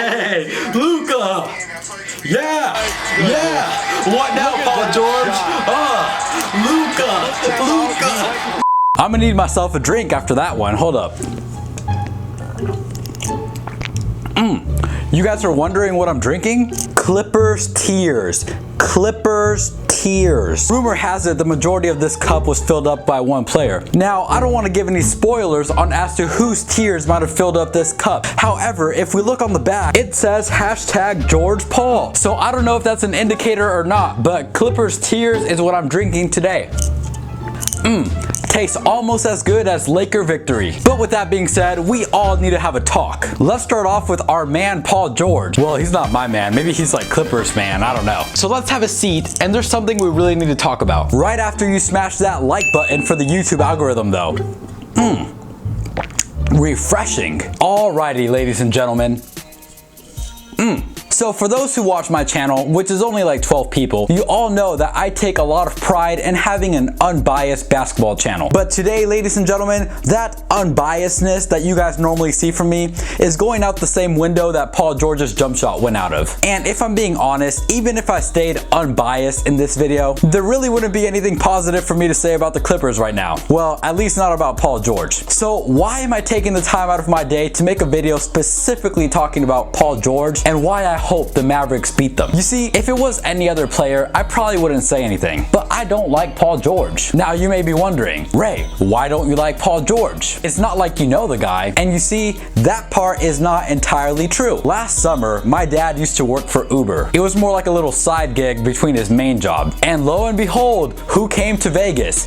Hey, Luka. Yeah. What now, Paul George? Luka. I'm gonna need myself a drink after that one. Hold up. You guys are wondering what I'm drinking? Clippers Tears. Clippers Tears. Rumor has it the majority of this cup was filled up by one player. Now, I don't want to give any spoilers on as to whose tears might have filled up this cup. However, if we look on the back, it says hashtag George Paul. So I don't know if that's an indicator or not, but Clippers Tears is what I'm drinking today. Tastes almost as good as Laker victory. But with that being said, we all need to have a talk. Let's start off with our man, Paul George. Well, he's not my man. Maybe he's like Clippers man. I don't know. So let's have a seat, and there's something we really need to talk about. Right after you smash that like button for the YouTube algorithm, though. Refreshing. Alrighty, ladies and gentlemen. So for those who watch my channel, which is only like 12 people, you all know that I take a lot of pride in having an unbiased basketball channel. But today, ladies and gentlemen, that unbiasedness that you guys normally see from me is going out the same window that Paul George's jump shot went out of. And if I'm being honest, even if I stayed unbiased in this video, there really wouldn't be anything positive for me to say about the Clippers right now. Well, at least not about Paul George. So why am I taking the time out of my day to make a video specifically talking about Paul George and why I hope the Mavericks beat them? You see, if it was any other player, I probably wouldn't say anything, but I don't like Paul George. Now you may be wondering, Ray, why don't you like Paul George? It's not like you know the guy. And you see, that part is not entirely true. Last summer, my dad used to work for Uber. It was more like a little side gig between his main job. And lo and behold, who came to Vegas?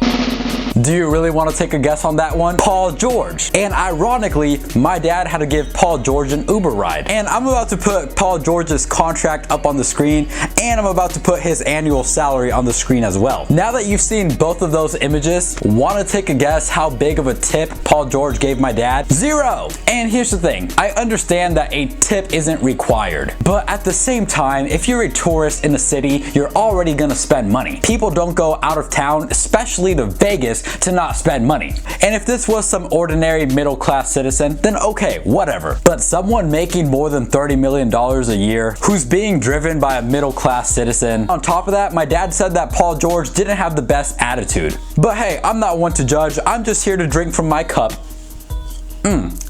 Do you really want to take a guess on that one? Paul George. And ironically, my dad had to give Paul George an Uber ride. And I'm about to put Paul George's contract up on the screen, and I'm about to put his annual salary on the screen as well. Now that you've seen both of those images, want to take a guess how big of a tip Paul George gave my dad? 0. And here's the thing, I understand that a tip isn't required, but at the same time, if you're a tourist in the city, you're already gonna spend money. People don't go out of town, especially to Vegas, to not spend money. And if this was some ordinary middle-class citizen, then okay, whatever. But someone making more than $30 million a year, who's being driven by a middle-class citizen. On top of that, my dad said that Paul George didn't have the best attitude. But hey, I'm not one to judge. I'm just here to drink from my cup.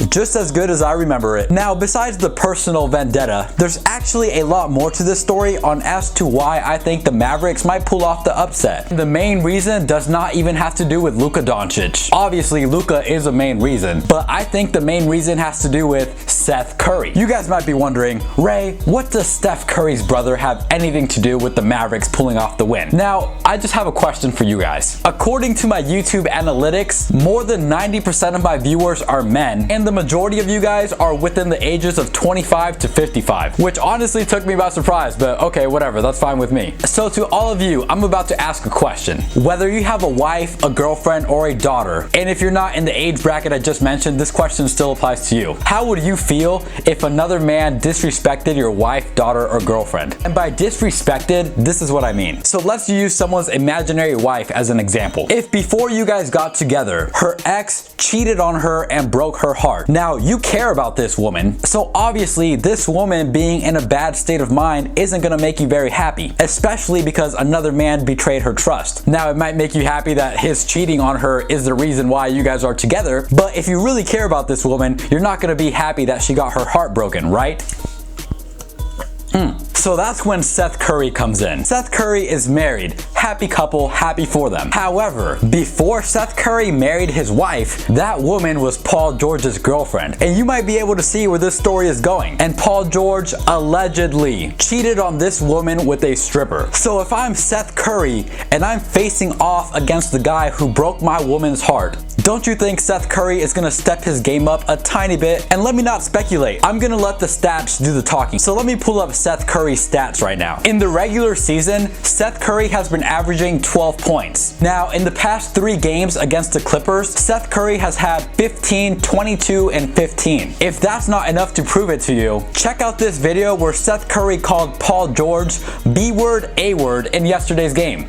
Just as good as I remember it. Now, besides the personal vendetta, there's actually a lot more to this story on as to why I think the Mavericks might pull off the upset. The main reason does not even have to do with Luka Doncic. Obviously, Luka is a main reason, but I think the main reason has to do with Seth Curry. You guys might be wondering, Ray, what does Steph Curry's brother have anything to do with the Mavericks pulling off the win? Now, I just have a question for you guys. According to my YouTube analytics, more than 90% of my viewers are men, and the majority of you guys are within the ages of 25 to 55, which honestly took me by surprise, but okay, whatever, that's fine with me. So to all of you, I'm about to ask a question. Whether you have a wife, a girlfriend, or a daughter, and if you're not in the age bracket I just mentioned, this question still applies to you. How would you feel if another man disrespected your wife, daughter, or girlfriend? And by disrespected, this is what I mean. So let's use someone's imaginary wife as an example. If before you guys got together, her ex cheated on her and broke her heart. Now, you care about this woman, so obviously this woman being in a bad state of mind isn't gonna make you very happy, especially because another man betrayed her trust. Now, it might make you happy that his cheating on her is the reason why you guys are together, but if you really care about this woman, you're not gonna be happy that she got her heart broken, right? So that's when Seth Curry comes in. Seth Curry is married. Happy couple, happy for them. However, before Seth Curry married his wife, that woman was Paul George's girlfriend. And you might be able to see where this story is going. And Paul George allegedly cheated on this woman with a stripper. So if I'm Seth Curry and I'm facing off against the guy who broke my woman's heart, don't you think Seth Curry is gonna step his game up a tiny bit? And let me not speculate. I'm gonna let the stats do the talking. So let me pull up Seth Curry's stats right now. In the regular season, Seth Curry has been averaging 12 points. Now, in the past 3 games against the Clippers, Seth Curry has had 15, 22, and 15. If that's not enough to prove it to you, check out this video where Seth Curry called Paul George B-word, A-word in yesterday's game.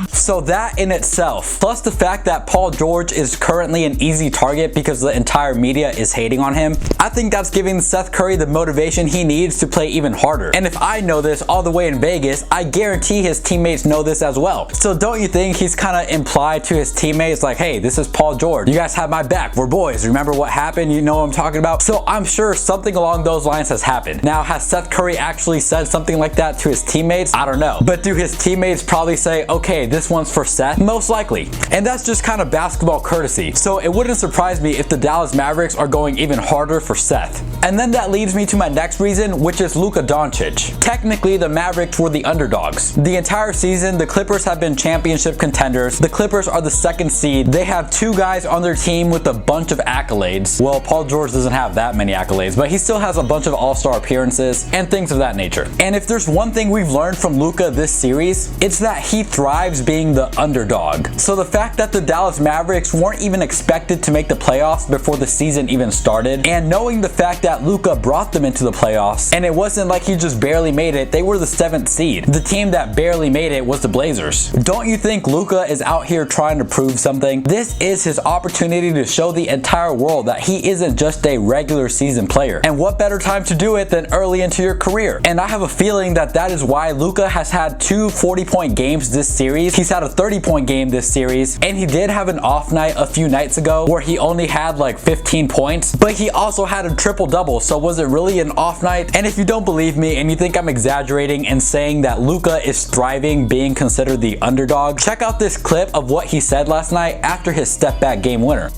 So that in itself, plus the fact that Paul George is currently an easy target because the entire media is hating on him, I think that's giving Seth Curry the motivation he needs to play even harder. And if I know this all the way in Vegas, I guarantee his teammates know this as well. So don't you think he's kind of implied to his teammates like, hey, this is Paul George. You guys have my back. We're boys. Remember what happened? You know what I'm talking about? So I'm sure something along those lines has happened. Now, has Seth Curry actually said something like that to his teammates? I don't know. But do his teammates probably say, okay, this one's for Seth? Most likely. And that's just kind of basketball courtesy. So it wouldn't surprise me if the Dallas Mavericks are going even harder for Seth. And then that leads me to my next reason, which is Luka Doncic. Technically, the Mavericks were the underdogs. The entire season, the Clippers have been championship contenders. The Clippers are the second seed. They have two guys on their team with a bunch of accolades. Well, Paul George doesn't have that many accolades, but he still has a bunch of all-star appearances and things of that nature. And if there's one thing we've learned from Luka this series, it's that he thrives being the underdog. So the fact that the Dallas Mavericks weren't even expected to make the playoffs before the season even started, and knowing the fact that Luka brought them into the playoffs, and it wasn't like he just barely made it, they were the 7th seed. The team that barely made it was the Blazers. Don't you think Luka is out here trying to prove something? This is his opportunity to show the entire world that he isn't just a regular season player. And what better time to do it than early into your career? And I have a feeling that that is why Luka has had two 40-point games this series. He's had a 30-point game this series, and he did have an off night a few nights ago where he only had like 15 points, but he also had a triple-double. So was it really an off night? And if you don't believe me and you think I'm exaggerating and saying that Luka is thriving being considered the underdog, check out this clip of what he said last night after his step-back game winner.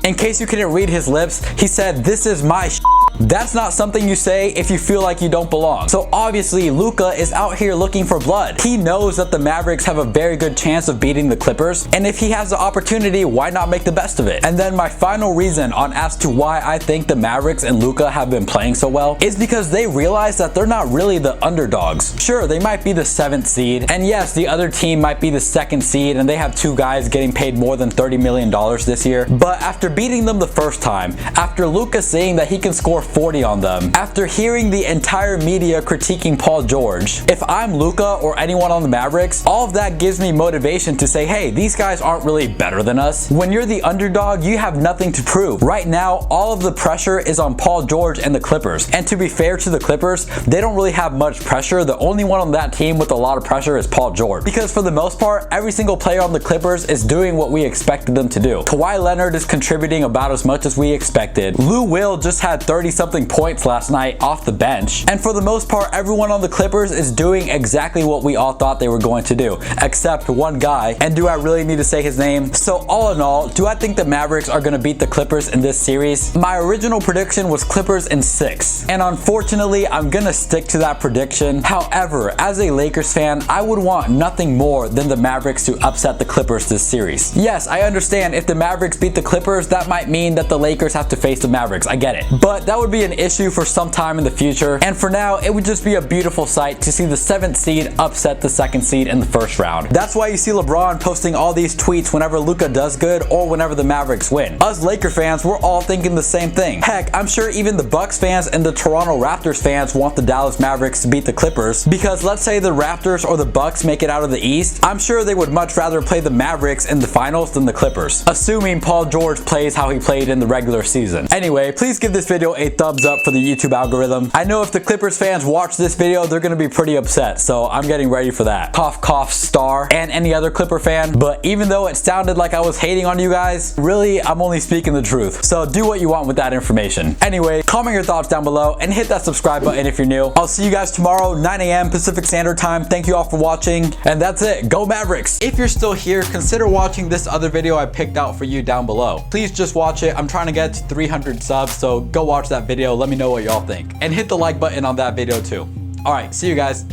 In case you couldn't read his lips, he said, "This is my sh." That's not something you say if you feel like you don't belong. So obviously, Luka is out here looking for blood. He knows that the Mavericks have a very good chance of beating the Clippers, and if he has the opportunity, why not make the best of it? And then my final reason on as to why I think the Mavericks and Luka have been playing so well is because they realize that they're not really the underdogs. Sure, they might be the 7th seed, and yes, the other team might be the 2nd seed, and they have two guys getting paid more than $30 million this year. But after beating them the first time, after Luka saying that he can score 40 on them, after hearing the entire media critiquing Paul George, if I'm Luka or anyone on the Mavericks, all of that gives me motivation to say, hey, these guys aren't really better than us. When you're the underdog, you have nothing to prove. Right now, all of the pressure is on Paul George and the Clippers. And to be fair to the Clippers, they don't really have much pressure. The only one on that team with a lot of pressure is Paul George. Because for the most part, every single player on the Clippers is doing what we expected them to do. Kawhi Leonard is contributing about as much as we expected. Lou Will just had 30-something points last night off the bench. And for the most part, everyone on the Clippers is doing exactly what we all thought they were going to do, except one guy. And do I really need to say his name? So all in all, do I think the Mavericks are going to beat the Clippers in this series? My original prediction was Clippers in 6. And unfortunately, I'm going to stick to that prediction. However, as a Lakers fan, I would want nothing more than the Mavericks to upset the Clippers this series. Yes, I understand if the Mavericks beat the Clippers, that might mean that the Lakers have to face the Mavericks. I get it. But that would be an issue for some time in the future. And for now, it would just be a beautiful sight to see the 7th seed upset the 2nd seed in the first round. That's why you see LeBron posting all these tweets whenever Luka does good or whenever the Mavericks win. Us Laker fans, we're all thinking the same thing. Heck, I'm sure even the Bucks fans and the Toronto Raptors fans want the Dallas Mavericks to beat the Clippers, because let's say the Raptors or the Bucks make it out of the East, I'm sure they would much rather play the Mavericks in the finals than the Clippers, assuming Paul George plays how he played in the regular season. Anyway, please give this video a thumbs up for the YouTube algorithm. I know if the Clippers fans watch this video, they're gonna be pretty upset, so I'm getting ready for that. Cough, cough, star, and any other Clipper fan. But even though it sounded like I was hating on you guys, really, I'm only speaking the truth. So do what you want with that information. Anyway, comment your thoughts down below and hit that subscribe button if you're new. I'll see you guys tomorrow, 9 a.m. Pacific Standard Time. Thank you all for watching, and that's it. Go Mavericks! If you're still here, consider watching this other video I picked out for you down below. Please just watch it. I'm trying to get to 300 subs, so go watch that video. Let me know what y'all think. And hit the like button on that video too. All right, see you guys.